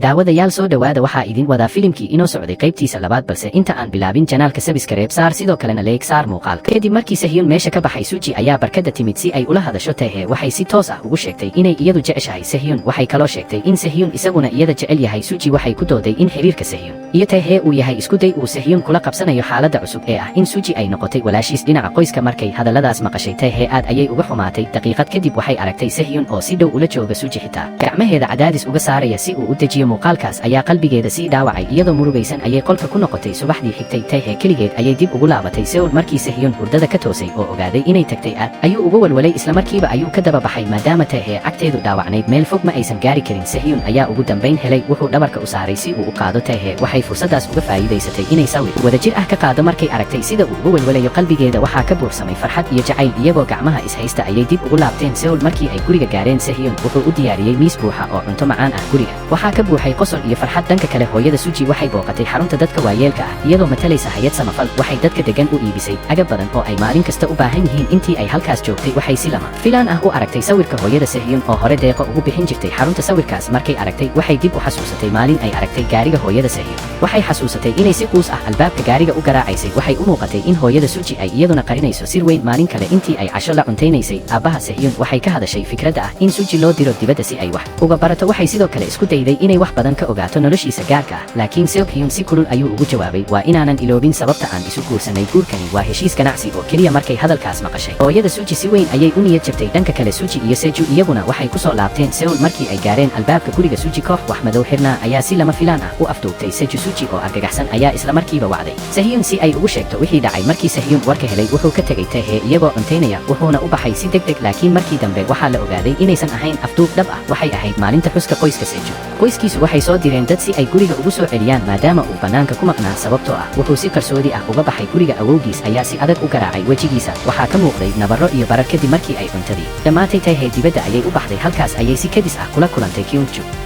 daawadayaal soo dhawaada waxaa idin wadaa filimkii inoo socday qaybtiisa labaad balse inta aan bilaabin janaalka subscribe saar sidoo kalena like saar muuqaalka kadib markii Sehyun meesha ka baxay Suji ayaa barkada timid si ay ula hadasho Taehae waxay si toos ah ugu sheegtay inay iyadu jeceshahay Sehyun waxay kaloo sheegtay in Sehyun isaguna iyada jecel yahay Suji waxay ku dooday in xiriirka Sehyun iyo Taehae uu yahay isku day uu Sehyun kula qabsanayo xaaladda cusub ee ah in Suji ay noqotay walaashiis dhinaca qoyska markay hadalladaas maqashay Taehae aad ayay uga xumaatay daqiiqad kadib waxay aragtay Sehyun oo si dhow ula jooga Suji xitaa gacmaheeda cadaadis uga saaraya si uu u dejiyo muuqaalkaas ayaa qalbigeeda sii dhaawacay iyadoo murugaysan ayay qolka ku noqotay subaxdii xigtay Taehae keligeed ayay dib ugu laabatay Seoul markii Sehyun hurdada ka toosay oo ogaaday inay tagtay aad ayuu uga walwalay isla markiiba ayuu ka daba baxay maadaama Taehae cagteedu dhaawacnayd meel fog ma aysan gaari karin Sehyun ayaa ugu dambayn helay wuxuu dhabarka u saaray si uu u qaado Taehae waxay fursadaas uga faa'iidaysatay inay sawir wadajir ah ka qaado markay aragtay sida uu uga walwalayo qalbigeeda waxaa ka buuxsamay farxad iyo jacayl iyagoo gacmaha ishaysta ayay dib ugu laabteen Seoul markii ay guriga gaareen Sehyun wuxuu u diyaariyey miis buuxa oo cunto macaan ah guriga waxaa ka buuxay qosol iyo farxad dhanka kale hooyada Suji waxay booqatay xarunta dadka waayeelka ah iyadoo matalaysa hay'ad samafal waxay dadka degan u iibisay agab badan oo ay maalin kasta u baahan yihiin intii ay halkaas joogtay waxay si lama filaan ah u aragtay sawirka hooyada Sehyun oo hore deeqo ugu bixin jirtay xarunta sawirkaas markay aragtay waxay dib u xasuusatay maalin ay aragtay gaariga hooyada Sehyun waxay xasuusatay inay si quus ah albaabka gaariga u garaacaysay waxay u muuqatay in hooyada Suji ay iyaduna qarinayso sir weyn maalin kale intii ay casho la cuntaynaysay aabbaha Sehyun waxay ka hadashay fikradda ah in Suji loo diro dibadda si ay wax uga barato waxay sidoo kale isku dayday inay wax badan ka ogaato noloshiisa gaarka ah laakiin Sehyun si kulul ayuu ugu jawaabay waa inaanan iloobin sababta aan isu guursanay guurkani waa heshiis ganacsi oo keliya markay hadalkaas maqashay hooyada Suji si weyn ayay u niyad jabtay dhanka kale Suji iyo Seju iyaguna waxay ku soo laabteen Seoul markii ay gaareen albaabka guriga Suji koox wax madow xirnaa ayaa si lama filaan ah u afduubtay Seju Suji oo argagaxsan ayaa isla markiiba wacday Sehyun si ay ugu sheegto wixii dhacay markii Sehyun warka helay wuxuu ka tegay Taehae iyagoo cuntaynaya wuxuuna u baxay si degdeg laakiin markii dambe waxaa la ogaaday inaysan ahayn afduub dhab ah waxay ahayd maalinta xuska qoyska Seju qoyskiisu waxay soo direen dad si ay guriga ugu soo celiyaan maadaama uu bannaanka ku maqnaa sababtoo ah wuxuu si qarsoodi ah uga baxay guriga awowgiis ayaa si adag u garaacay wejigiisa waxaa ka muuqday nabarro iyo barar kadib markii ay cuntadii dhammaatay Taehae dibadda ayay u baxday halkaas ayay si kadis ah kula kulantay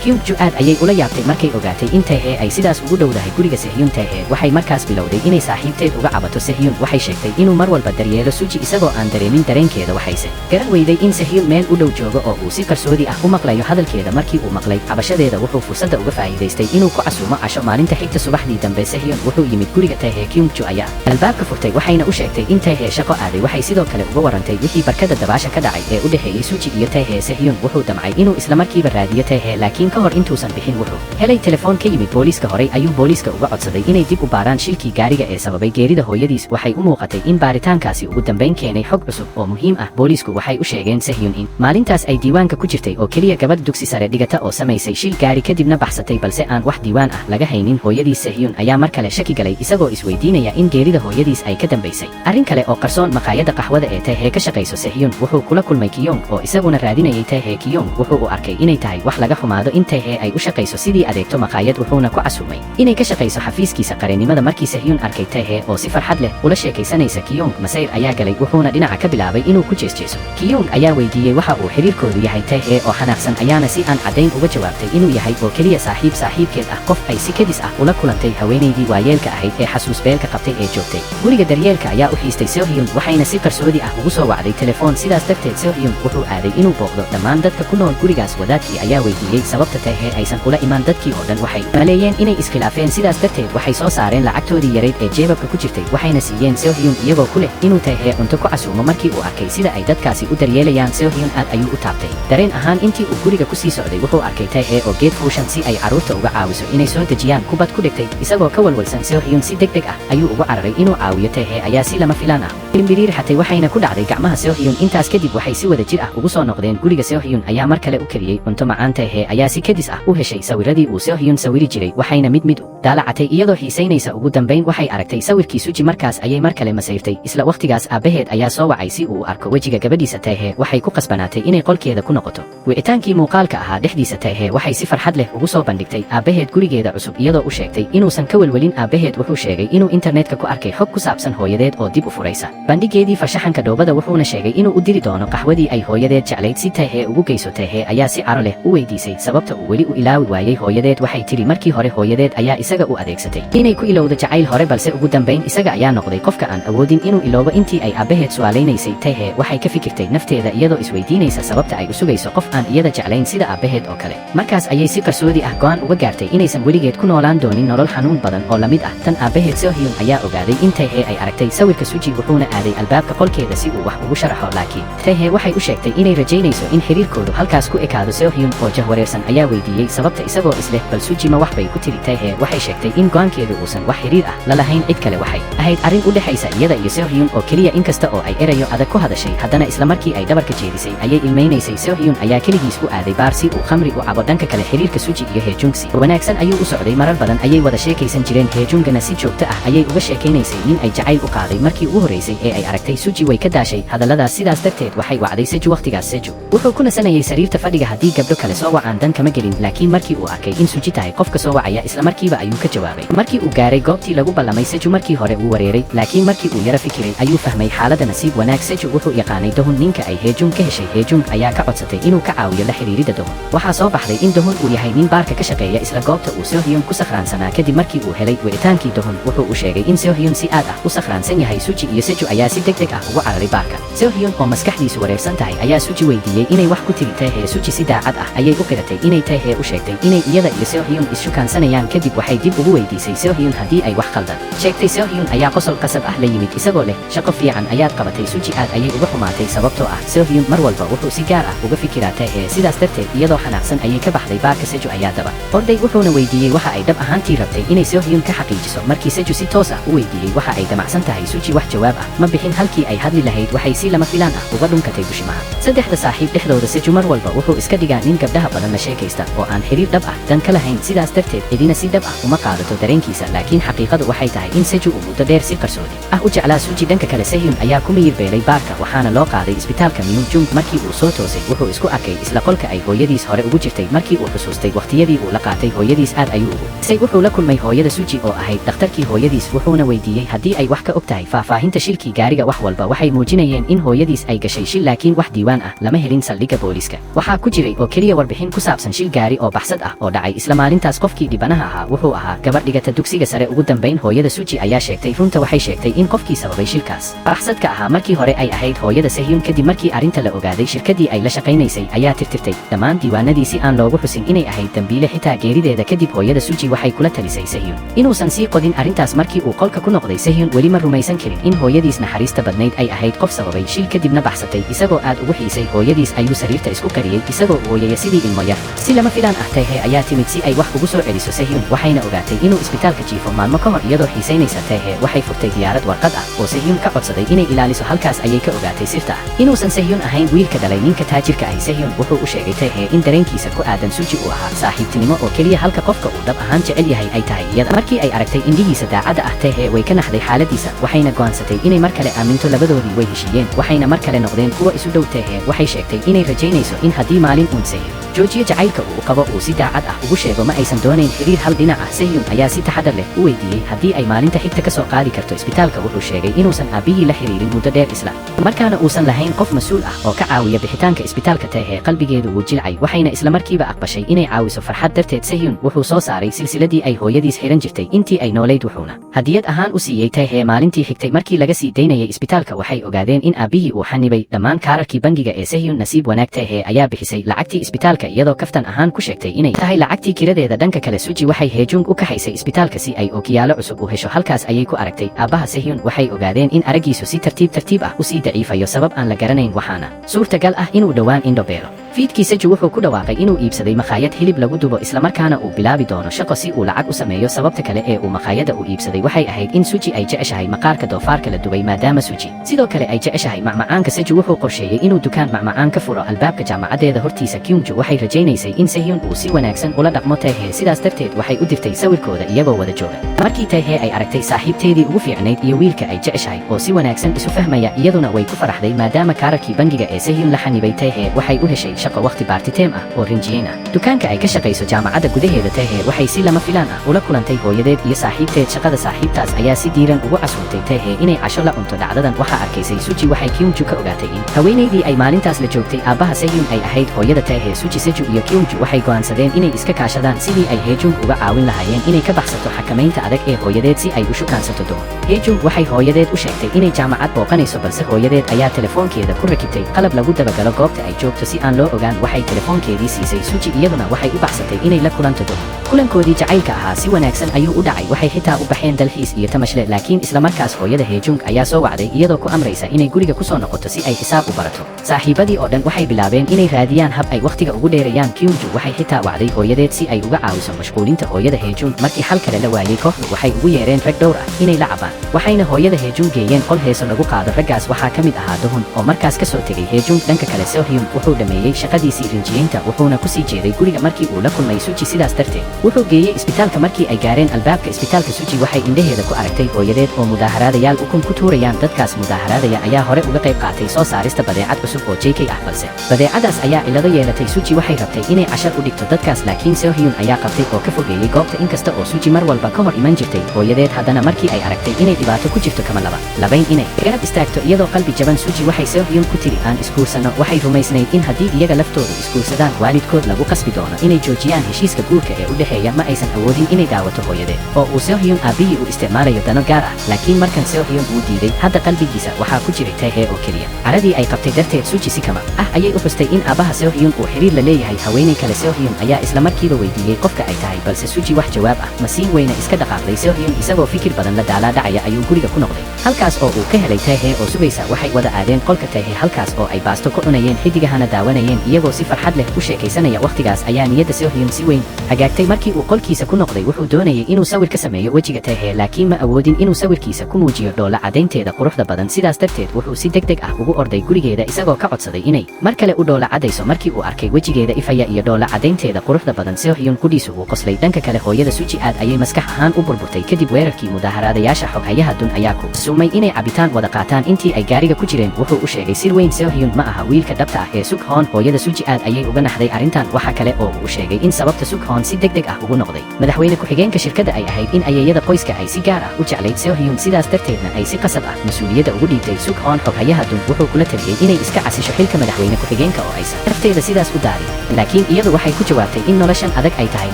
Kyungju aad ayay ula yaabtay markay ogaatay in Taehae ay sidaas ugu dhowdahay guriga Sehyun Taehae waxay markaas bilowday inay saaxiibteed uga cabato Sehyun waxay sheegtay inuu mar walba daryeelo Suji isagoo aan dareemin dareenkeeda waxayse garan weyday in Sehyun meel u dhow joogo oo uu si qarsoodi ah u maqlayo hadalkeeda markii uu maqlay cabashadeeda wuxuu fursadda uga faa'iidaystay inuu ku casuumo casho maalinta xigta subaxdii dambe Sehyun wuxuu yimid guriga Taehae Kyungju ayaa albaabka furtay waxayna u sheegtay in Taehae shaqo aaday waxay sidoo kale uga warantay wixii barkada dabaasha ka dhacay ee u dhexeeyay Suji iyo Taehae Sehyun wuxuu damcay inuu isla markiiba raadiyo Taehae laakiin ka hor intuusan bixin wuxuu helay telefoon ka yimid booliiska horey ayuu booliiska uga codsaday inay dib u baaraan shilkii gaariga ee sababay geerida hooyadiis waxay u muuqatay in baaritaankaasi ugu dambayn keenay xog cusub oo muhiim ah booliisku waxay u sheegeen Sehyun in maalintaas ay diiwaanka ku jirtay oo keliya gabadh dugsi sare dhigata oo samaysay shil gaari kadibna baxsatay balse aan wax diiwaan ah laga haynin hooyadiis Sehyun ayaa mar kale shaki galay isagoo isweydiinaya in geerida hooyadiis ay ka dambaysay arrin kale oo qarsoon maqaayadda qaxwada ee Taehae ka shaqayso Sehyun wuxuu kula kulmay Kyung oo isaguna raadinayay Taehae Kyung wuxuu u arkay inay tahay wax laga xumaado in Taehae ay u shaqayso sidii adeegto maqaayad wuxuuna ku casuumay inay ka shaqayso xafiiskiisa qareennimada markii Sehyun arkay Taehae oo si farxad leh ula sheekaysanaysa Kyung masayr ayaa galay wuxuuna dhinaca ka bilaabay inuu ku jeesjeeso Kyung ayaa weydiiyey waxa uu xiriirkoodu yahay Taehae oo xanaaqsan ayaana si aan caddayn uga jawaabtay inuu yahay oo keliya saaxiibkeed ah qof ay si kadis ah ula kulantay haweenaydii waayeelka ahayd ee xasuus beelka qabtay ee joogtay guriga daryeelka ayaa u xiistay Sehyun waxayna si qarsoodi ah ugu soo wacday telefoon sidaas darteed Sehyun wuxuu aaday inuu booqdo dhammaan dadka ku nool gurigaas wadaadkii ayaa weydiiyey sababta Taehae aysan ula imaan dadkii oo dhan waxay maleeyeen inay iskhilaafeen sidaas darteed waxay soo saareen lacagtoodii yarayd ee jeebabka ku jirtay waxayna siiyeen Sehyun iyagoo ku leh inuu Taehae cunto ku casuumo markii uu arkay sida ay dadkaasi u daryeelayaan Sehyun aad ayuu u taabtay dareen ahaan intii uu guriga ku sii socday wuxuu arkay Taehae oo geed fuushan si ay carruurta uga caawiso inay soo dejiyaan kubad ku dhigtay isagoo ka walwalsan Sehyun si degdeg ah ayuu ugu cararay inuu caawiyo Taehae ayaa si lama filaan ah bimbiriir xatay waxayna ku dhacday gacmaha Sehyun intaas kadib waxay si wada jir ah ugu soo noqdeen guriga Sehyun ayaa mar kale u kariyey cunto macaan Taehae ayaa si kadis ah u heshay sawiradii uu Sehyun sawiri jiray waxayna mid u daalacatay iyadoo xiisaynaysa ugu dambayn waxay aragtay sawirkii Suji markaas ayay mar kale masayrtay isla waqtigaas aabaheed ayaa soo wacay si uu u arko wejiga gabadhiisa Taehae waxay ku qasbanaatay inay qolkeeda ku noqoto wicitaankii muuqaalka ahaa dhexdiisa Taehae waxay si farxad leh ugu soo bandhigtay aabaheed gurigeeda cusub iyadoo u sheegtay inuusan ka welwelin aabaheed wuxuu sheegay inuu internetka ku arkay xog ku saabsan hooyadeed oo dib u furaysa bandhigeedii farshaxanka dhoobada wuxuuna sheegay inuu u diri doono qaxwadii ay hooyadeed jeclayd si Taehae ugu geyso Taehae ayaa si caro leh u weydiisay sababta uu weli u ilaawi waayay hooyadeed waxay tiri markii hore hooyadeed ayaa isaga u adeegsatay inay ku ilowdo jacayl hore balse ugu dambayn isaga ayaa noqday qofka aan awoodin inuu iloobo intii ay aabaheed su'aalaynaysay Taehae waxay ka fikirtay nafteeda iyadoo isweydiinaysa sababta ay u sugayso qof aan iyada jeclayn sida aabaheed oo kale markaas ayay si qarsoodi qarsoodi ah go'aan uga gaartay inaysan weligeed ku noolaan doonin nolol xanuun badan oo la mid ah tan aabaheed Seo-hyun ayaa ogaaday in Tae-hee ay aragtay sawirka Suji wuxuuna aaday albaabka qolkeeda si uu wax ugu sharaxo laakiin Tae-hee waxay u sheegtay inay rajaynayso in xiriirkoodu halkaas ku ekaado. Seo-hyun oo jahwareersan ayaa weydiiyey sababta isagoo isleh bal Suji ma wax bay ku tiri. Tae-hee waxay sheegtay in go'aankeedu uusan wax xiriir ah la lahayn cid kale, waxay ahayd arrin u dhexaysa iyada iyo Seo-hyun oo keliya. inkasta oo ay erayo adag ku hadashay haddana isla markii ay dhabarka jeedisay ayay ilmaynaysay. Seo-hyun ayaa keligiis u aaday baar si uu khamri u cabo. dhanka kale xiriirka Suji iyo Haejung si wanaagsan ayuu u socday. marar badan ayay wada sheekaysan jireen. Haejungana si joogto ah ayay uga sheekaynaysay nin ay jacayl u qaaday. markii ugu horeysay ee ay aragtay Suji way ka daashay hadalladaas, sidaas darteed waxay wacday Seju. waqtigaas Seju wuxuu ku nasanayay sariirta fadhiga haddii gabdho kale soo wacaan dan kama gelin, laakiin markii uu arkay in Suji tahay qofka soo wacaya isla markiiba ayuu ka jawaabay. markii uu gaaray goobtii lagu ballamay Seju markii hore wuu wareeray, laakiin markii uu yara fikiray ayuu fahmay xaaladda. nasiib wanaag Seju wuxuu yaqaanay Dohun ninka ay Haejung ka heshay. Haejung ayaa ka codsatay inuu ka caawiyo la xiriirida Dohun. waxaa soo baxday in Dohun uu yahay nin baarka ka shaqeeya isla goobta uu Seo-hyun ku sakhraansanaa. kadib markii uu helay wicitaankii Dohun wuxuu u sheegay in Seo-hyun si aad ah u sakhraansan yahay. Suji iyo Seju ayaa si degdeg ah ugu cararay baarka. Seo-hyun oo maskaxdiisu wareersan tahay ayaa Suji weydiiyey inay wax ku tiri Tae-hee. Suji si daacad ah ayay u qiratay inay Tae-hee u sheegtay inay iyada iyo Seo-hyun is-shukaansanayaan. kadib waxay dib ugu weydiisay Seo-hyun haddii ay wax khaldan sheegtay. Seo-hyun ayaa qosol qasab ah la yimid isagoo leh shaqo fiican ayaad qabatay. Suji aad ayay uga xumaatay sababtoo ah Seo-hyun mar walba wuxuu si gaar ah uga fikiraa Tae-hee. sidaas darteed iyadoo xanaaqsan ayay ka baxday baarka. Seju ayaa daba orday wuxuuna weydiiyey waxa ay dhab ahaantii rabtay inay Seo-hyun ka xaqiijiso. markii Seju si toos ah u weydiiyey waxa ay damacsan tahay, Suji wax jawaab ah ma bixin. halkii ay hadli lahayd waxay si lama filaan ah uga dhunkatay bushimaha. saddexda saaxiib dhexdooda Seju mar walba wuxuu iska dhigaa nin gabdhaha badan la sheekaysta oo aan xiriir dhab ah dan ka lahayn. sidaas darteed cidina si dhab ah uma qaadato dareenkiisa, laakiin xaqiiqadu waxay tahay in Seju uu muddo dheer si qarsoodi ah u jeclaa Suji. dhanka kale Seo-hyun ayaa ku miyir beelay baarka waxaana loo qaaday isbitaalka Myung-jung. markii uu soo toosay wuxuu isku arkay isla qolka ay hooyadiis hore ugu jirtay. markii uu xusuustay waqtiyadii uu la qaatay hooyadiis aad ayuu ugu say wuxuu la kulmay hooyada Suji oo ahayd dhakhtarkii hooyadiis, wuxuuna weydiiyey haddii ay wax ka og tahay faahfaahinta shilkii gaariga. wax walba waxay muujinayeen in hooyadiis ay gashay shil, laakiin wax diiwaan ah lama helin saldhigga booliiska. waxaa ku jiray oo keliya warbixin ku saabsan shil gaari oo baxsad ah oo dhacay isla maalintaas. qofkii dhibanaha ahaa wuxuu ahaa gabadh dhigata dugsiga sare. ugu dambayn hooyada Suji ayaa sheegtay runta. waxay sheegtay in qofkii sababay shilkaas baxsadka ahaa markii hore ay ahayd hooyada Seo-hyun. kadib markii arrinta la ogaaday shirkaddii ay la shaqaynaysay ayaa tirtirtay dhammaan diiwaanadii si aan loogu xusin inay ahayd dambiile xitaa geerideeda. kadib hooyada Suji waxay kula talisay Seo-hyun inuusan sii qodin arrintaas. markii uu qolka ku noqday Seo-hyun weli ma rumaysan karin in hooyadiis naxariista badnayd ay ahayd qof sababay shil kadibna baxsatay. isagoo aad ugu xiisay hooyadiis ayuu sariirta isku qariyey isagoo ooyaya sidii ilmo yar. si lama filaan ah Tae-hee ayaa timid si ay wax ugu soo celiso Seo-hyun, waxayna ogaatay inuu isbitaalka jiifo. maalmo ka hor iyadoo xiisaynaysa Tae-hee waxay furtay diyaarad warqad ah oo Seo-hyun ka codsaday inay ilaaliso. halkaas ayay ka ogaatay sirta ah inuusan Seo-hyun ahayn wiilka dhalay ninka taajirka ah. Seo-hyun wuxuu u sheegay Tae-hee in dareenkiisa ku aadan Suji uu ahaa saaxiibtinimo oo keliya, halka qofka uu dhab ahaan jecel yahay ay tahay iyada. markii ay aragtay indhihiisa daacadda ah Tae-hee way ka naxday xaaladiisa, waxayna go'aansatay inay mar kale aaminto. labadoodii way heshiiyeen waxayna mar kale noqdeen kuwa isu dhow. Tae-hee waxay sheegtay inay rajaynayso in haddii maalin uun Seo-hyun joojiyo jacaylka uu qabo uu si daacad ah ugu sheego ma aysan doonayn xiriir hal dhinac ah. Seo-hyun ayaa si taxadar leh u weydiiyey haddii ay maalinta xigta ka soo qaadi karto isbitaalka. wuxuu sheegay inuusan aabihii la xiriirin muddo dheer isla markaana uusan lahayn qof mas'uul ah oo ka caawiya bixitaanka isbitaalka. Tae-hee qalbigeedu wuu jilcay waxayna isla markiiba aqbashay inay caawiso farxad darteed. Seo-hyun wuxuu soo saaray silsiladii ay hooyadiis xiran jirtay intii ay noolayd, wuxuuna hadiyad ahaan u siiyey Tae-hee maalintii xigtay. markii laga sii daynayay isbitaalka waxay ogaadeen in aabihii uu xanibay dhammaan kaararkii bangiga ee Seo-hyun. nasiib wanaag Tae-hee ayaa bixisay lacagtii isbitaalka iyadoo kaftan ahaan ku sheegtay inay tahay lacagtii kiradeeda. dhanka kale Suji waxay Haejung u kaxaysay isbitaalka si ay ookiyaalo cusub u hesho. halkaas ayay ku aragtay aabbaha Seo-hyun. waxay ogaadeen in araggiisu si tartiib ah u sii daciifayo sabab aan la garanayn, waxaana suurtagal ah inuu dhowaan indho beelo. fiidkii Seju wuxuu ku dhawaaqay inuu iibsaday makhaayad hilib lagu dubo islamarkaana uu bilaabi doono shaqo si uu lacag u sameeyo. sababta kale ee uu makhaayadda u iibsaday waxay ahayd in Suji ay jeceshahay maqaarka doofaarka la dubay, maadaama Suji sidoo kale ay jeceshahay macmacaanka. Seju wuxuu qorsheeyey inuu dukaan macmacaan ka furo albaabka jaamacadeeda hortiisa. Kyungju waxay rajaynaysay in Seo-hyun uu si wanaagsan ula dhaqmo Tae-hee, sidaas darteed waxay u dirtay sawirkooda iyagoo wada jooga. markii Tae-hee ay aragtay saaxiibteedii ugu fiicnayd iyo wiilka ay jeceshahay oo si wanaagsan isu fahmaya, iyaduna way ku faraxday maadaama kaararkii bangiga ee Seo-hyun la xanibay. Tae-hee waxay u heshay shaqo waqti baarti ah oo rinjiyeyn ah dukaanka ay ka shaqayso jaamacadda gudaheeda. Tae-hee waxay si lama filaan ah ula kulantay hooyadeed iyo saaxiibteed shaqada. saaxiibtaas ayaa si diiran ugu casuurtay Tae-hee inay casho la cunto. dhacdadan waxaa arkaysay Suji. waxay Kyungju ka ogaatay in haweenaydii ay maalintaas la joogtay aabbaha Seo-hyun ay ahayd hooyada Tae-hee. Suji, Seju iyo Kyungju waxay go'aansadeen inay iska kaashadaan sidii ay Haejung uga caawin lahaayeen inay ka baxsato xakamaynta adag ee hooyadeed si ay u shukaansato Dohun. Haejung waxay hooyadeed u sheegtay inay jaamacad booqanayso, balse hooyadeed ayaa telefoonkeeda ku rakibtay qalab lagu dabagalo goobta ay joogto si aan loo ogaan waxay telefoonkeedii siisay Suji iyaduna waxay u baxsatay inay la kulanto Dohun. kulankoodii jacaylka ahaa si wanaagsan ayuu u dhacay, waxay xitaa u baxeen dalxiis iyo tamashle, laakiin isla markaas hooyada Hejung ayaa soo wacday iyadoo ku amraysa inay guriga ku soo noqoto si ay xisaab u barato. saaxiibadii oo dhan waxay bilaabeen inay raadiyaan hab ay waqtiga ugu dheerayaan. Kyungju waxay xitaa wacday hooyadeed si ay uga caawiso mashquulinta hooyada Hejung. markii xal kale la waayay kooxdu waxay ugu yeereen rag dhowr ah inay la cabaan, waxayna hooyada Hejung geeyeen qol heeso lagu qaado. raggaas waxaa ka mid ahaa Dohun oo markaas ka soo tegay Hejung. dhanka kale Seohyun wuxuu dhameeyey shaqadiisii rinjiyeynta wuxuuna ku sii jeeday guriga markii uu la kulmay Suji, sidaas darteed wuxuu geeyey isbitaalka. markii ay gaareen albaabka isbitaalka Suji waxay indhaheeda ku aragtay hooyadeed oo mudaaharaadayaal ukun ku tuurayaan. dadkaas mudaaharaadaya ayaa hore uga qayb qaatay soo saarista badeecad cusub oo JK ah, balse badeecadaas ayaa cilado yeelatay. Suji waxay rabtay inay cashar u dhigto dadkaas, laakiin Seohyun ayaa qabtay oo ka fogeeyey goobta. inkasta oo Suji mar walba ka hor iman jirtay hooyadeed, haddana markii ay aragtay inay dhibaato ku jirto kama labayn inay garab istaagto iyadoo qalbi jaban. Suji waxay Seohyun ku tiri aan isguursano. waxay rumaysnayd in haddii iyaga laftoodu isguursadaan waalidkood lagu qasbi doono inay joojiyaan heshiiska guurka ee u dhexeeya. ma aysan awoodin inay daawato hooyadeed oo uu Seohyun aabihii u isticmaalayo dano gaar ah, laakiin markan Seohyun uu diiday. hadda qalbigiisa waxaa ku jiray Tae oo keliya. caradii ay qabtay darteed Suji si kama ah ayay u xustay in aabaha Seohyun uu xiriir la leeyahay haweeney kale. Seohyun ayaa isla markiiba weydiiyey qofka ay tahay, balse Suji wax jawaab ah ma siin weyna iska dhaqaaqday. Seohyun isagoo fikir badan la daalaa dhacaya ayuu guriga ku noqday, halkaas oo uu ka helay Tae oo sugaysa. waxay wada aadeen qolka Tae halkaas oo ay baasto ku cunayeen, xidigahana daawanayeen iyagoo si farxad leh u sheekaysanaya. waqtigaas ayaa niyadda Seohyun si weyn hagaagtay. markii uu qolkiisa ku noqday wuxuu doonayay inuu sawir ka sameeyo wejiga Tae, laakiin ma awoodin inuu sawirkiisa ku muujiyo dhoola cadaynteeda quruxda badan. sidaas darteed wuxuu si degdeg ah ugu orday gurigeeda isagoo ka codsaday inay mar kale u dhoola cadayso. markii uu arkay wejigeeda ifaya iyo dhoola cadaynteeda quruxda badan, Seohyun qudhiisu wuu qoslay. dhanka kale hooyada Suji aad ayay maskax ahaan u burburtay kadib weerarkii mudaaharaadayaasha. xoghayaha Dun ayaa ku sumay inay cabitaan wada qaataan intii ay gaariga ku jireen. wuxuu u sheegay sir weyn, Seohyun ma aha wiilka dhabta ah ee Sukhoon. hooyada Suji aad ayay uga naxday arrintan. waxa kale oo uu sheegay in sababta Sukhoon si degdeg ah ugu noqday madaxweyne ku-xigeenka shirkadda ay ahayd in ayeeyada qoyska ay si gaar ah u jeclayd Seohyun, sidaas darteedna ay si qasab ah mas-uuliyadda ugu dhiibtay Sukhoon. xoghayaha Dun wuxuu kula taliyey inay iska casisho xilka madaxweyne ku-xigeenka oo aysan nafteeda sidaas u daarin, laakiin iyadu waxay ku jawaabtay in noloshan adag ay tahay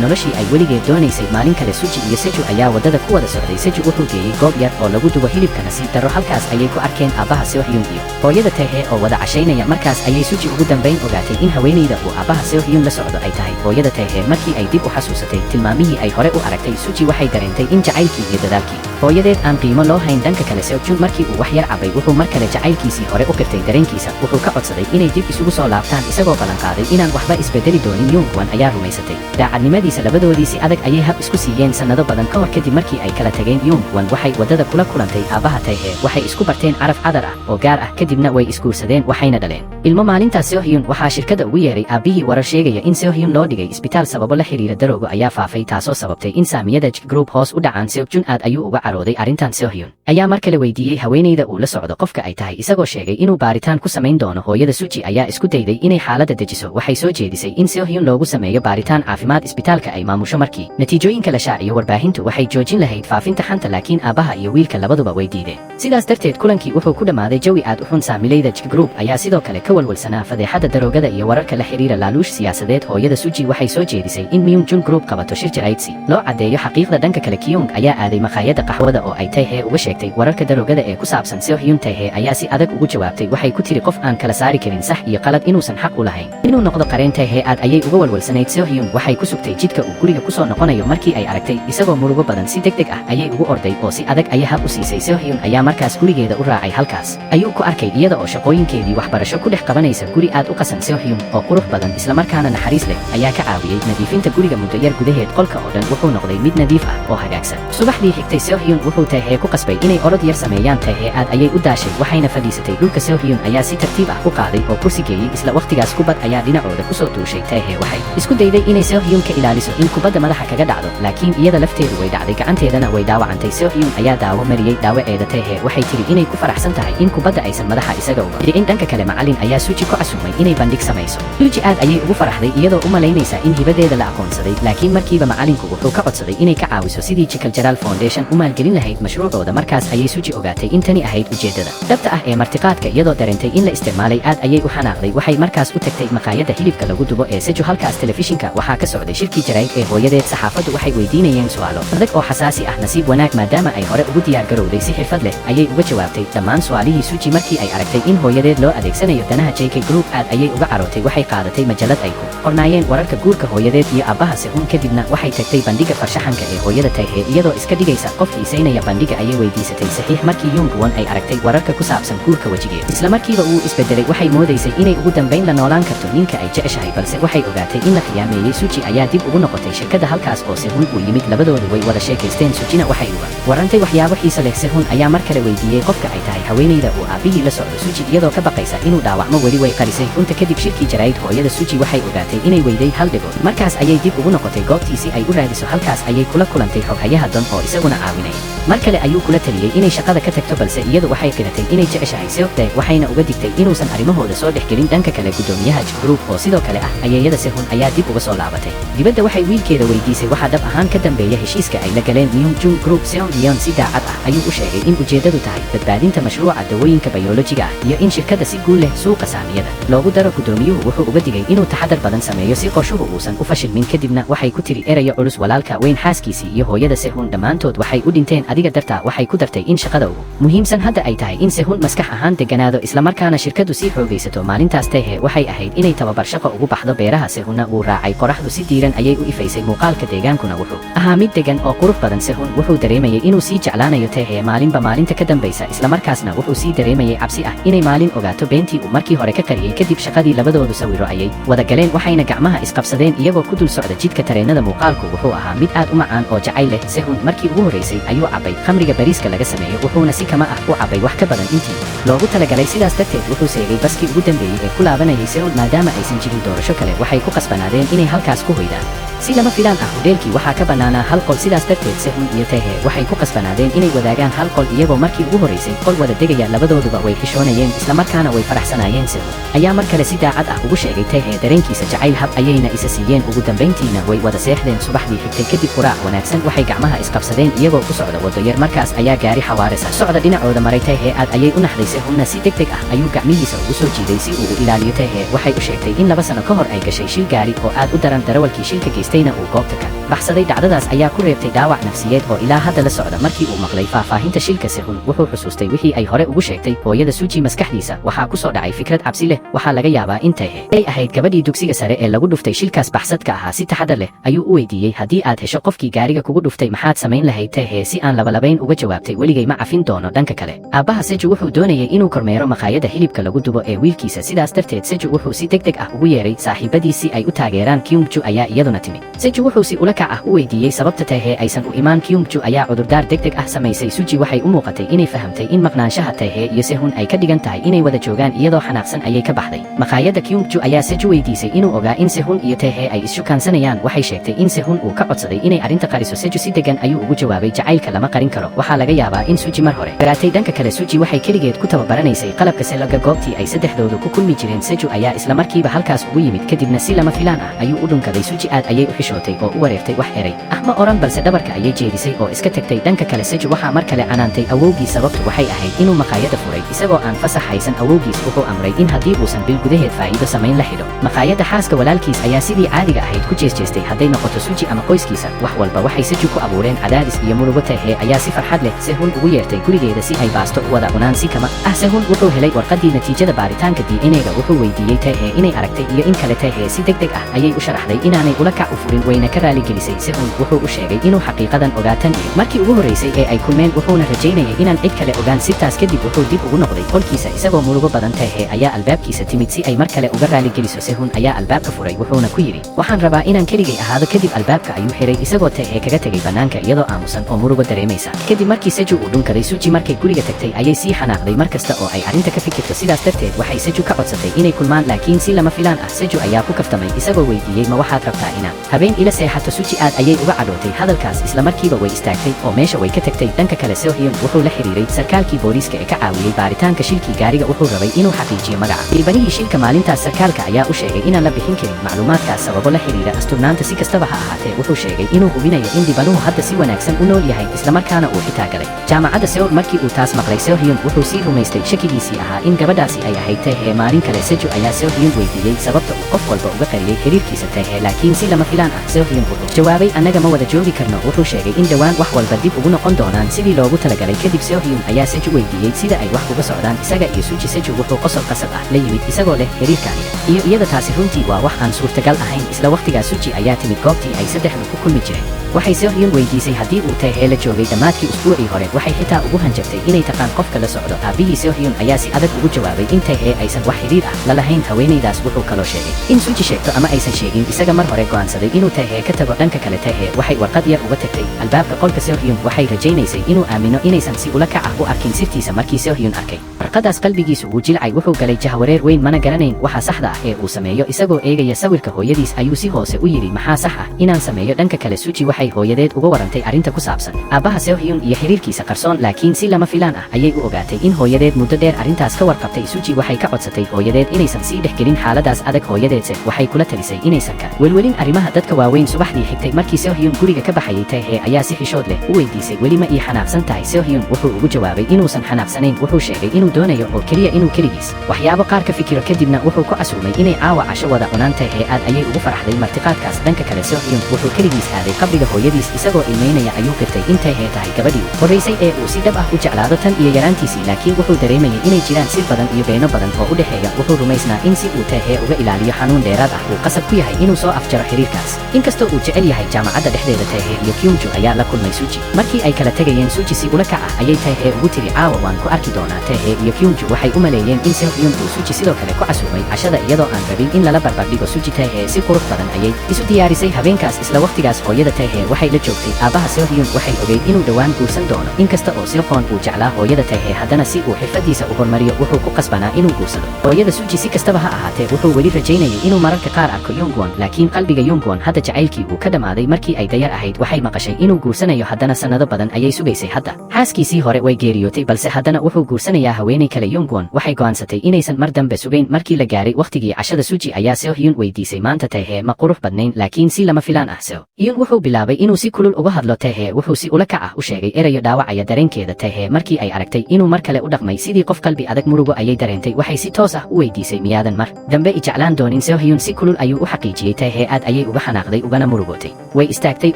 noloshii ay weligeed doonaysay. maalin kale Suji iyo Seju ayaa wadada ku wada socday. Seju wuxuu geeyey goob yar oo lagu dubo hilibka. nasiib darro halkaas ayay ku arkeen aabaha Seohyun iyo hooyada Tae oo wada cashaynaya. markaas ayay Suji ugu dambayn ogaatay in haweeneyda uu aabaha Seohyun la socdo ay tahay hooyada Tae. markii ay dib u xasuusatay tilmaamihii ay hore u aragtay, Suji waxay dareentay in jacaylkii iyo dadaalkii hooyadeed aan qiimo loo hayn. dhanka kale Seohyun markii uu wax yar cabay wuxuu mar kale jacaylkiisii hore u qirtay dareenkiisa. wuxuu ka codsaday inay dib isugu soo laabtaan isagoo ballan qaaday inaan waxba isbedeli doonin. Youngwon ayaa rumaysatay daacadnimadiisa. labadoodii si adag ayay hab isku siiyeen sannado badan ka hor. kadib markii ay kala tageen, Youngwon waxay wadada kula kulantay aabaha Tae. waxay isku barteen caraf cadar ah oo gaar ah, kadibna way isguursadeen waxayna dhaleen ilmo. maalintaas Seohyun waxaa shirkadda ugu yeeray aabihii. warar sheegaya in Seohyun loo dhigay isbitaal sababo la xiriira daroogo ayaa faafay, taasoo sababtay in saamiyada J Group hoos u dhacaan. Seohyun aad ayuu uga carooday arrintan. Seohyun ayaa mar kale weydiiyey haweeneyda uu la socdo qofka ay tahay, isagoo sheegay inuu baaritaan ku samayn doono. hooyada Suji ayaa isku dayday inay xaaladda dejiso. waxay soo jeedisay in Seohyun loogu sameeyo baaritaan caafimaad isbitaalka ay maamusho. markii natiijooyinka la shaaciyo, warbaahintu waxay joojin lahayd faafinta xanta, laakiin aabaha iyo wiilka labaduba way diideen. sidaas darteed kulankii wuxuu ku dhammaaday jawi aad u xun. saamilayda J Group ayaa sidoo kale ka walwalsanaa fadeexadda daroogada iyo wararka la xiriira laaluush siyaasadeed. hooyada Suji waxay soo jeedisay in Myung Group qabato shir jaraa'id si loo caddeeyo xaqiiqda. dhanka kale Kyung ayaa aaday maqaayadda qaxwada oo ay Tae uga sheegtay wararka daroogada ee ku saabsan Seohyun. Tae ayaa si adag ugu jawaabtay. waxay ku tiri qof aan kala saari karin sax iyo qalad inuusan xaq u lahayn inuu noqdo qareen. Tae aad ayay uga walwalsanayd. Seohyun waxay ku sugtay jidka uu guriga ku soo noqonayo. markii ay aragtay isagoo murugo badan si degdeg ah ayay ugu orday oo si adag ayay hab u siisay. Seohyun ayaa markaas gurigeeda u raacay. halkaas ayuu ku arkay iyada oo shaqooyinkeedii waxbarasho ku dhex qabanaysa guri aad u qasan. Seohyun oo qurux badan isla markaana naxariis leh ayaa ka caawiyey nadiifinta guriga. muddo yar gudaheed qolka oo dhan wuxuu noqday mid nadiif ah oo hagaagsan. subaxdii xigtay Seohyun wuxuu Tae ku qasbay inay orod yar sameeyaan. Tae aad ayay u daashay waxayna fadhiisatay dhulka. Seohyun ayaa si tartiib ah u qaaday oo kursi geeyey. isla waqtigaas kubad ayaa dhinacooda ku soo duushay. Tae waxay isku dayday inay Seohyun ka ilaaliso in kubadda madaxa kaga dhacdo, laakiin iyada lafteedu way dhacday, gacanteedana way dhaawacantay. Seohyun ayaa daawo mariyey dhaawaceeda. Tae waxay tiri inay ku faraxsan tahay in kubadda aysan madaxa isaga uga dhicin. dhanka kale macallin ayaa Suji ku casumay inay bandhig samayso. Suji aad ayay ugu faraxday iyadoo u malaynaysa in hibadeeda la aqoonsaday, laakiin markiiba macallinku wuxuu ka codsaday inay ka caawiso sidii Jikal Jalaal Foundation u maalgelin lahayd mashruucooda. markaas ayay Suji ogaatay in tani ahayd ujeedada dhabta ah ee martiqaadka. iyadoo dareentay in la isticmaalay aad ayay u xanaaqday. waxay markaas u tagtay maqaayadda hilibka lagu dubo ee Seju. halkaas telefishinka waxaa ka socday shirkii jaraa'id ee hooyadeed. saxaafaddu waxay weydiinayeen su'aalo adag oo xasaasi ah. nasiib wanaag maadaama ay hore ugu diyaar garowday si xirfad leh ayay uga jawaabtay dhammaan su'aalihii Suji. markii ay aragtay in hooyadeed loo adeegsanayo danaha JK Group aad ayay uga carootay waxay qaadatay majalad ay ku qornaayeen wararka guurka hooyadeed iyo aabbaha Sehun kadibna waxay tagtay bandhiga farshaxanka ee hooyada Taehe iyadoo iska dhigaysa qof xiisaynaya bandhiga ayay weydiisatay saxiix markii Yoonggwon ay aragtay wararka ku saabsan guurka wajigeeda isla markiiba uu isbedelay waxay moodaysay inay ugu dambayn la noolaan karto ninka ay jeceshahay balse waxay ogaatay in la khiyaameeyey Suji ayaa dib ugu noqotay shirkadda halkaas oo Sehun uu yimid labadoodu way wada sheekaysteen Sujina waxay uga warantay waxyaabo xiiso leh Sehun ayaa mar kale weydiiyey qofka ay tahay haweeneyda uu aabihii la socdo Suji iyadoo ka baqaysa inuu dhaawacmo weli way qarisay runta kadib shirkii jaraa'id hooyada Suji waxay ogaatay inay weyday hal dhigood markaas ayay dib ugu noqotay goobtii si ay u raadiso halkaas ayay kula kulantay xoghayaha Don oo isaguna caawinay mar kale ayuu kula taliyey inay shaqada ka tagto balse iyadu waxay qiratay inay jeceshahay Seoktae waxayna uga digtay inuusan arrimahooda soo dhexgelin dhanka kale gudoomiyaha J Group oo sidoo kale ah ayeeyada Sehun ayaa dib uga soo laabatay dibadda waxay wiilkeeda weydiisay waxa dhab ahaan ka dambeeya heshiiska ay la galeen Myung-jung Group Seon Yeon si daacad ah ayuu u sheegay in ujeedadu tahay badbaadinta mashruuca dawooyinka bayolojiga ah iyo in shirkadda si guul leh suuqa saamiyada loogu daro gudoomiyuhu wuxuu uga digay inuu taxadar badan sameeyo si qorshuhu uusan u fashilmin kadibna waxay ku tiri erayo culus walaalka weyn xaaskiisii iyo hooyada Sehun dhammaantood waxay u dhinteen adiga dartaa waxay ku dartay in shaqada ugu muhiimsan hadda ay tahay in Sehun maskax ahaan deganaado isla markaana shirkaddu sii xoogaysato maalintaas Taehe waxay ahayd inay tababar shaqo ugu baxdo beeraha Sehunna uu raacay qoraxdu si diiran ayay u ifaysay muuqaalka deegaankuna wuxuu ahaa mid degan oo qurux badan Sehun wuxuu dareemayay inuu sii jeclaanayo Taehe maalinba maalinta ka dambaysa isla markaasna wuxuu sii dareemayay cabsi ah inay maalin ogaato beentii uu markii hore ka qariyay kadib shaqadii labadoodu sawiro ayay wada galeen waxayna gacmaha isqabsadeen iyagoo ku dul socda jidka tareenada muuqaalku wuxuu ahaa mid aad u macaan oo jacayl leh Sehun markii ugu horeysay ayuu cabay khamriga bariiska laga sameeyo wuxuuna si kama ah u cabay wax ka badan intii loogu talagalay sidaas darteed wuxuu seegay baskii ugu dambeeyey ee ku laabanayay Sehun maadaama aysan jirin doorasho kale waxay ku qasbanaadeen inay halkaas ku hoydaan si lama filaan ah hoteelkii waxaa ka bannaanaa hal qol sidaas darteed Sehun iyo Taehe waxay ku qasbanaadeen inay wadaagaan hal qol iyagoo markii ugu horeysay qol wada degaya labadooduba way xishoonayeen isla markaana way faraxsanaayeen Sehun ayaa mar kale si daacad ah ugu sheegay Taehe dareenkiisa jacayl hab ayayna isa siiyeen ugu dambayntiina way wada seexdeen subaxdii xigtay kadib quraac wanaagsan waxay gacmaha isqabsadeen iyagoo ku socda wado yar markaas ayaa gaari xawaarisa socda dhinacooda maray Taehe aad ayay u naxday Sehunna si degdeg ah ayuu gacmihiisa ugu soo jiiday si uu u ilaaliyo Taehe waxay u sheegtay in 2 sano ka hor ay gashay shil gaari oo aad u daran darawalkii shilka geystayna uu goobta ka baxsaday dhacdadaas ayaa ku reebtay dhaawac nafsiyeed oo ilaa hadda la socda markii uu maqlay faahfaahinta shilka Sehun wuxuu xusuustay wixii ay hore ugu sheegtay hooyada Suji maskaxdiisa waxaa ku soo dhacay fikrad cabsi leh waxaa laga yaabaa in Taehe ay ahayd gabadhii dugsiga sare ee lagu dhuftay shilkaas baxsadka ahaa si taxadar leh ayuu u weydiiyey haddii aad hesho qofkii gaariga kugu dhuftay maxaad samayn lahayd Taehe si aan labalabayn uga jawaabtay weligay ma cafin doono dhanka kale aabbaha Seju wuxuu doonayay inuu kormeero maqaayada hilibka lagu dubo ee wiilkiisa sidaas darteed Seju wuxuu si degdeg ah ugu yeeray saaxiibadii si ay u taageeraan Kyungju ayaa iyaduna timid Seju wuxuu si ula kac ah u weydiiyey sababta Taehe aysan u imaan Kyungju ayaa cudurdaar degdeg ah samaysay Suji waxay u muuqatay inay fahamtay in maqnaanshaha Taehe iyo Sehun ay ka dhigan tahay inay wada joogaan iyadoo xanaaqsan ayay ka baxday maqaayada Kyungju ayaa Seju weydiisay inuu ogaa in Sehun iyo Taehe ay ishukaansanayaan waxay sheegtay in Sehun uu ka codsaday inay arrinta qariso Seju si degan ayuu ugu jawaabay jacaylka lama qarin karo waxaa laga yaabaa in Suji mar hore garaatay dhanka kale Suji waxay keligeed ku tababaranaysay qalabka selagga goobtii ay saddexdoodu ku kulmi jireen Seju ayaa isla markiiba halkaas ugu yimid kadibna si lama filaan ah ayuu u dhunkaday Suji aad ayay u xishootay oo u wareertay wax eray ah ma oran balse dhabarka ayay jeedisay oo iska tagtay dhanka kale Seju waxaa mar kale canaantay awowgii sababtu waxay ahayd inuu maqaayada furay isagoo aan fasax haysan awowgiis wuxuu amray in haddii uusan bil gudaheed faa'iido samayn la xidho maqaayada xaaska walaalkiis ayaa sidii caadiga ahayd ku jeesjeestay hadday noqoto Suji ama qoyskiisa wax walba waxay Seju ku abuureen cadaadis iyo murugo Taehe ayaa si farxad leh Sehun ugu yeertay gurigeeda si ay baasto u wada cunaan si kama ah Sehun wuxuu helay warqadii natiijada baaritaanka DNA-ga wuxuu weydiiyey Taehe inay aragtay iyo in kale Taehe si degdeg ah ayay u sharaxday inaanay ula kac u furin wayna ka raali gelisay Sehun wuxuu u sheegay inuu xaqiiqadan ogaatan iyo markii ugu horeysay ee ay kulmeen wuxuuna rajaynayay inaan cid kale ogaan sirtaas kadib wuxuu dib ugu noqday qolkiisa isagoo murugo badan Taehe ayaa albaabkiisa timid si ay mar kale uga raali geliso Sehun ayaa albaabka furay wuxuuna ku yidhi waxaan rabaa inaan keligay ahaado kadib albaabka ayuu xiray isagoo Taehe kaga tegay bannaanka iyadoo aamusan oo murugo dareemaysa kadib markii Seju uu dhunkaday Suji markay guriga tagtay ayay sii xanaaqday mar kasta oo ay arrinta ka fikirto sidaas darteed waxay Seju ka codsatay inay kulmaan laakiin si lama filaan ah Seju ayaa ku kaftamay isagoo weydiiyey ma waxaad rabtaa inaan habeen ila seexato Suji aad ayay uga cadhootay hadalkaas isla markiiba way istaagtay oo meesha way ka tagtay dhanka kale Seohyun wuxuu la xiriiray sarkaalkii booliiska ee ka caawiyey baaritaanka shilkii gaariga wuxuu rabay inuu xaqiijiyo magaca dilbanihii shilka maalintaas sarkaalka ayaa u sheegay inaan la bixin karin macluumaadkaas sababo la xiriira asturnaanta si kastaba ha ahaatee wuxuu sheegay inuu hubinayo in dibanuhu hadda si wanaagsan u nool yahay isla markaana uu xitaa galay jaamacadda Seoul markii uu taas maqlay Seohyun wuxuu sii rumaystay shakigiisii ahaa in gabadhaasi ay ahayd Taehe maalin kale Seju ayaa Seohyun weydiiyey sababta uu qof walba uga qariyey xiriirkiisa Taehe laakiin si lama filaan filaan ah Seohyun wuxuu jawaabay annaga ma wada joogi karno wuxuu sheegay in dhawaan wax walba dib ugu noqon doonaan sidii loogu talagalay kadib Seohyun ayaa Seju weydiiyey sida ay wax uga socdaan isaga iyo Suji Seju wuxuu qosol qasab ah la yimid isagoo leh xiriirkaani iyo iyada taasi runtii waa wax aan suurtagal ahayn isla waqtigaas Suji ayaa timid goobtii ay saddexdu ku kulmi jireen waxay Seohyun weydiisay haddii uu Tae la joogay dhammaadkii usbuucii hore waxay xitaa ugu hanjabtay inay taqaan qofka la socdo aabihii Seohyun ayaa si adag ugu jawaabay in Tae aysan wax xiriir ah la lahayn haweenaydaas wuxuu kaloo sheegay in Suji sheegto ama aysan sheegin isaga mar hore go'aansaday inuu Tae ka tago dhanka kale Tae waxay warqad yar uga tagtay albaabka qolka Seohyun waxay rajaynaysay inuu aamino inaysan si ula kac ah u arkin sirtiisa markii Seohyun arkay warqadaas qalbigiisu wuu jilcay wuxuu galay jahawareer weyn mana garanayn waxa saxda ah ee uu sameeyo isagoo eegaya sawirka hooyadiis ayuu si hoose u yidhi maxaa sax ah inaan sameeyo dhanka kale Suji waxay hooyadeed uga warantay arrinta ku saabsan aabbaha Seohyun iyo xiriirkiisa qarsoon laakiin si lama filaan ah ayay u ogaatay in hooyadeed muddo dheer arrintaas ka warqabtay Suji waxay ka codsatay hooyadeed inaysan sii dhexgelin xaaladaas adag hooyadeedse waxay kula talisay inaysan ka welwelin arrimaha dadka waaweyn subaxdii xigtay markii Seohyun guriga ka baxayay Tae ayaa si xishood leh u weydiisay weli ma ii xanaaqsan tahay Seohyun wuxuu ugu jawaabay inuusan xanaaqsanayn wuxuu sheegay inuu doonayo oo keliya inuu keligiis waxyaabo qaar ka fikiro kadibna wuxuu ku casuumay inay caawa casho wada cunaan Tae aad ayay ugu faraxday martiqaadkaas dhanka kale Seohyun wuxuu keligiis aaday qabriga hooyadiis isagoo ilmeynaya ayuu qirtay in Tae tahay gabadhii horeysay ee uu si dhab ah u jeclaado tan iyo yaraantiisii laakiin wuxuu dareemayay inay jiraan sir badan iyo beeno badan oo u dhexeeya wuxuu rumaysnaa in si uu Tae uga ilaaliyo xanuun dheeraad ah uu qasab ku yahay inuu soo afjaro xiriirkaas inkastoo uu jecel yahay jaamacadda dhexdeeda Tae iyo Kyungju ayaa la kulmay Suji markii ay kala tegayeen Suji si ula kac ah ayay Tae ugu tiri caawa waan ku arki doonaa Tae iyo Kyungju waxay u maleeyeen in Seohyun uu Suji sidoo kale ku casuumay cashada iyadoo aan rabin in lala barbardhigo Suji Tae si qurux badan ayay isu diyaarisay habeenkaas isla waqtigaas hooyada Tae waxay la joogtay aabaha Seohyun waxay ogeyd inuu dhawaan guursan doono inkasta oo Seohyun uu jeclaa hooyada Tae haddana si uu xirfadiisa u hormariyo wuxuu ku qasbanaa inuu guursado hooyada Suji si kastaba ha ahaatee wuxuu weli rajaynayay inuu mararka qaar arko Yongwon laakiin qalbiga Yongwon hadda jacaylkii uu ka dhamaaday markii ay dayar ahayd waxay maqashay inuu guursanayo haddana sanado badan ayay sugaysay hadda xaaskiisii hore way geeriyootay balse haddana wuxuu guursanayaa haweenay kale Yongwon waxay go'aansatay inaysan mar dambe sugayn markii la gaaray waqtigii cashada Suji ayaa Seohyun weydiisay maanta Tae ma qurux badnayn laakiin si lama filaan ah Seohyun wuxuu bilaabay inuu si kulul uga hadlo Tae wuxuu si ula kac ah u sheegay erayo dhaawacaya dareenkeeda Tae markii ay aragtay inuu mar kale u dhaqmay sidii qof qalbi adag murugo ayay dareentay waxay si toos ah u weydiisay miyaadan mar dambe i jeclaan doonin Seohyun si kulul ayuu u xaqiijiyey Tae aad ayay uga xanaaqday ugana murugootay way istaagtay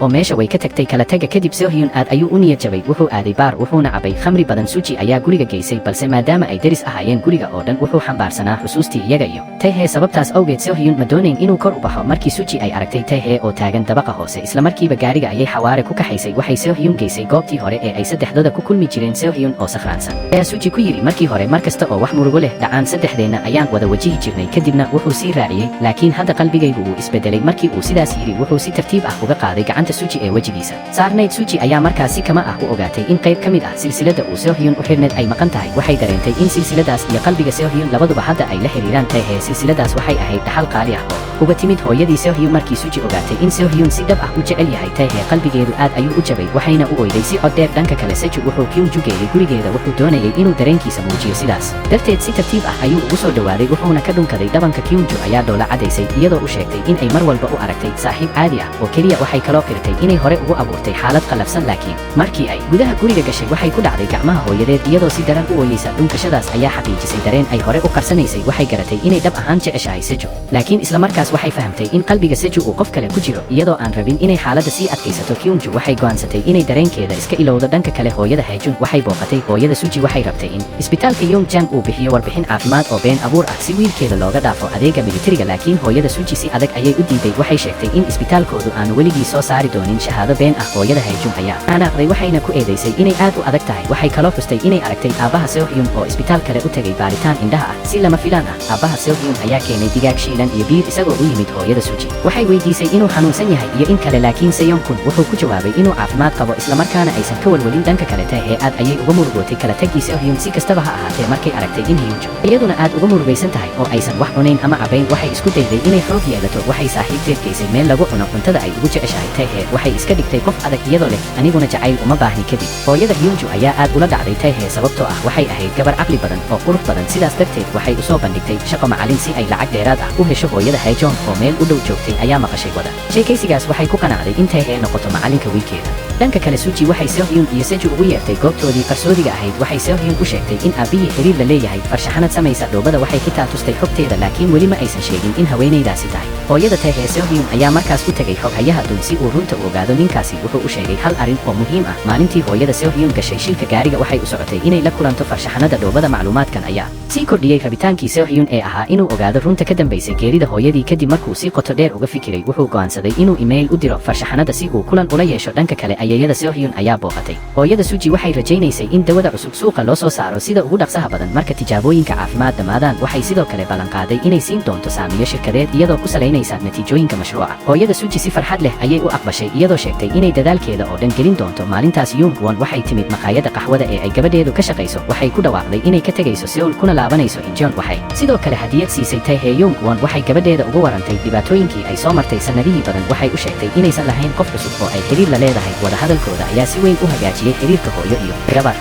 oo meesha way ka tagtay kala taga kadib Seohyun aad ayuu u niyad jabay wuxuu aaday baar wuxuuna cabay khamri badan Suji ayaa guriga geysay balse maadaama ay deris ahaayeen guriga oo dhan wuxuu xambaarsanaa xusuustii iyaga iyo Tae sababtaas awgeed Seohyun ma doonayn inuu kor u baxo markii Suji ay aragtay Tae oo taagan dabaqa hoose isla markiiba gaariga ayay xawaare ku kaxaysay waxay Seohyun geysay goobtii hore ee ay saddexdooda ku kulmi jireen Seohyun oo sakhraansan ayaa Suji ku yidhi markii hore mar kasta oo wax murugo leh dhacaan saddexdeenna ayaan wada wajihi jirnay kadibna wuxuu sii raaciyey laakiin hadda qalbigaygu wuu isbedelay markii uu sidaas yidhi wuxuu si tartiib ah uga qaaday gacanta Suji ee wejigiisa saarnayd Suji ayaa markaas si kama ah u ogaatay in qayb ka mid ah silsilada uu Seohyun u xirneed ay maqan tahay waxay dareentay in silsiladaas iyo qalbiga Seohyun labaduba hadda ay la xiriiraan Tae silsiladaas waxay ahayd dhaxal qaali ah oo uga timid hooyadii Seohyun markii Suji ogaatay in Seohyun si dhab ah u jecel yahay Tae qalbigeedu aad ayuu u jabay waxayna u oyday si cod dheer dhanka kale Seju wuxuu Kyungju geeyay gurigeeda wuxuu doonayay inuu dareenkiisa muujiyo sidaas darteed si tartiib ah ayuu ugu soo dhawaaday wuxuuna ka dhunkaday dhabanka Kyungju ayaa dhoola cadaysay iyadoo u sheegtay in ay mar walba u aragtay saaxiib caadi ah oo keliya waxay kaloo qirtay inay hore ugu abuurtay xaalad qalafsan laakiin markii ay gudaha guriga gashay waxay ku dhacday gacmaha hooyadeed iyadoo si daran u ooyeysa dhunkashadaas ayaa xaqiijisay dareen ay hore u qarsanaysay waxay garatay inay dhab ahaan jeceshahay Seju laakiin isla markaas waxay fahamtay in qalbiga Seju uu qof kale ku jiro iyadoo aan rabin inay xaaladda sii adkaysato Kyungju waxay go'aansatay inay dareenkeeda iska ilowdo dhanka kale hooyada Haejun waxay booqatay hooyada Suji waxay rabtay in isbitaalka Yongjang uu bixiyo warbixin caafimaad oo been abuur ah si wiilkeeda looga dhaafo adeega militariga laakiin hooyada Suji si adag ayay u diiday waxay sheegtay in isbitaalkoodu aanu weligii soo saari doonin shahaado been ah hooyada Haejun ayaa xanaaqday waxayna ku eedeysay inay aad u adag tahay waxay kaloo xustay inay aragtay aabaha Seohyun oo isbitaal kale u tagay baaritaan indhaha ah si lama filaan ah aabaha Seohyun ayaa keenay digaag shiilan iyo biir isagoo u yimid hooyada Suji waxay weydiisay inuu xanuunsan yahay iyo in kale laakiin Seyonkun wuxuu ku jawaabay inuu caafimaad qabo isla markaana aysan ka walwalin dhanka kale Tae aad ayay uga murugootay kala tagii Seohyun si kastaba ha ahaatee markay aragtay in Hyunju iyaduna aad uga murugaysan tahay oo aysan wax cunayn ama cabayn waxay isku dayday inay xoog yeelato waxay saaxiibteed geysay meel lagu cuno cuntada ay ugu jeceshahay Tae waxay iska dhigtay qof adag iyadoo leh aniguna jacayl uma baahni kadib hooyada Hyunju ayaa aad ula dhacday Tae sababtoo ah waxay ahayd gabar caqli badan oo qurux badan sidaas darteed waxay u soo bandhigtay shaqo macalin si ay lacag dheeraad ah u hesho hooyada Haejun oo meel u dhow joogtay ayaa maqashay wada sheekaysigaas waxay ku qanacday in Tae noqoto macalinka wiilkeeda dhanka kale Suji waxay Seohyun iyo Seju ugu yeertay goobtoodii qarsoodiga ahayd waxay Seohyun u sheegtay in aabihii xiriir la leeyahay farshaxanad samaysa dhoobada waxay xitaa tustay xogteeda laakiin weli ma aysan sheegin in haweenaydaasi tahay hooyada Tae Seohyun ayaa markaas u tagay xoghayaha Dun si uu runta u ogaado ninkaasi wuxuu u sheegay hal arrin oo muhiim ah maalintii hooyada Seohyun gashay shilka gaariga waxay u socotay inay la kulanto farshaxanada dhoobada macluumaadkan ayaa sii kordhiyey rabitaankii Seohyun ee ahaa inuu ogaado runta ka dambaysay geerida hooyadii kadib markuu si qoto dheer uga fikiray wuxuu go'aansaday inuu email u diro farshaxanada si uu kulan ula yeesho dhanka kale ayeeyada Seohyun ayaa booqatay hooyada Suji waxay rajaynaysay in dawada cusub suuqa loo soo saaro sida ugu dhaqsaha badan marka tijaabooyinka caafimaad dhammaadaan waxay sidoo kale ballan qaaday inay siin doonto saamiyo shirkadeed iyadoo ku salaynaysa natiijooyinka mashruuca hooyada Suji si farxad leh ayay u aqbashay iyadoo sheegtay inay dadaalkeeda oo dhan gelin doonto maalintaas Youngwon waxay timid maqaayada qaxwada ee ay gabadheedu ka shaqayso waxay ku dhawaaqday inay ka tegayso Seoul kuna laabanayso Incheon waxay sidoo kale hadiyad siisay Tae Youngwon waxay gabadheeda ugu warantay dhibaatooyinkii ay soo martay sanadihii badan waxay u sheegtay inaysan lahayn qof cusub oo ay xiriir la leedahay wada hadalkooda ayaa si weyn u hagaajiyay xiriirka hooyo iyo gabar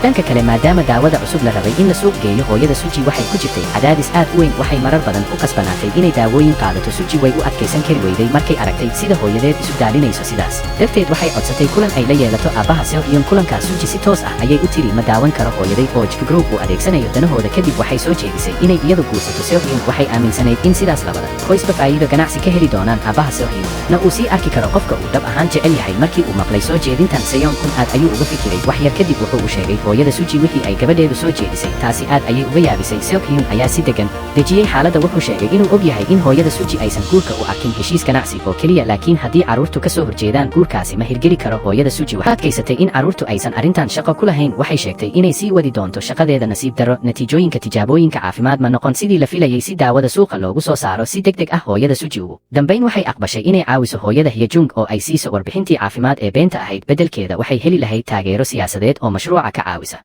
dhanka kale maadaama daawada cusub la rabay in la suuq geeyo hooyada Suji waxay ku jirtay cadaadis aad u weyn waxay marar badan ku qasbanaatay inay daawooyin qaadato Suji way u adkaysan kari weyday markay aragtay sida hooyadeed isu daalinayso sidaas darteed waxay codsatay kulan ay la yeelato aabbaha Seohyun kulankaas Suji si toos ah ayay u tiri ma daawan karo hooyaday oo J Group uu adeegsanayo danahooda kadib waxay soo jeedisay inay iyadu guursato Seohyun waxay aaminsanayd in sidaas labada qoysba faa'iido ganacsi ka heli doonaan aabbaha Seohyun na uu sii arki karo qofka uu dhab ahaan jecel yahay markii uu maqlay soo jeedintan Seohyun aad ayuu uga fikiray wax yar kadib wuxuu u sheegay hooyada Suji wixii ay gabadheedu soo jeedisay taasi aad ayay uga yaabisay Seohyun ayaa si degan dejiyay xaaladda wuxuu sheegay inuu og yahay in hooyada Suji aysan guurka u arkin heshiis ganacsi oo keliya laakiin haddii carruurtu ka soo horjeedaan guurkaasi ma hirgeli karo hooyada Suji waxay adkaysatay in carruurtu aysan arrintan shaqo ku lahayn waxay sheegtay inay sii wadi doonto shaqadeeda nasiib darro natiijooyinka tijaabooyinka caafimaad ma noqon sidii la filayay si daawada suuqa loogu soo saaro si degdeg ah hooyada Suji ugu dambayn waxay aqbashay inay caawiso hooyada Hyejung oo ay siiso warbixintii caafimaad ee beenta ahayd beddelkeeda waxay heli lahayd taageero siyaasadeed oo mashruuca ka caawisa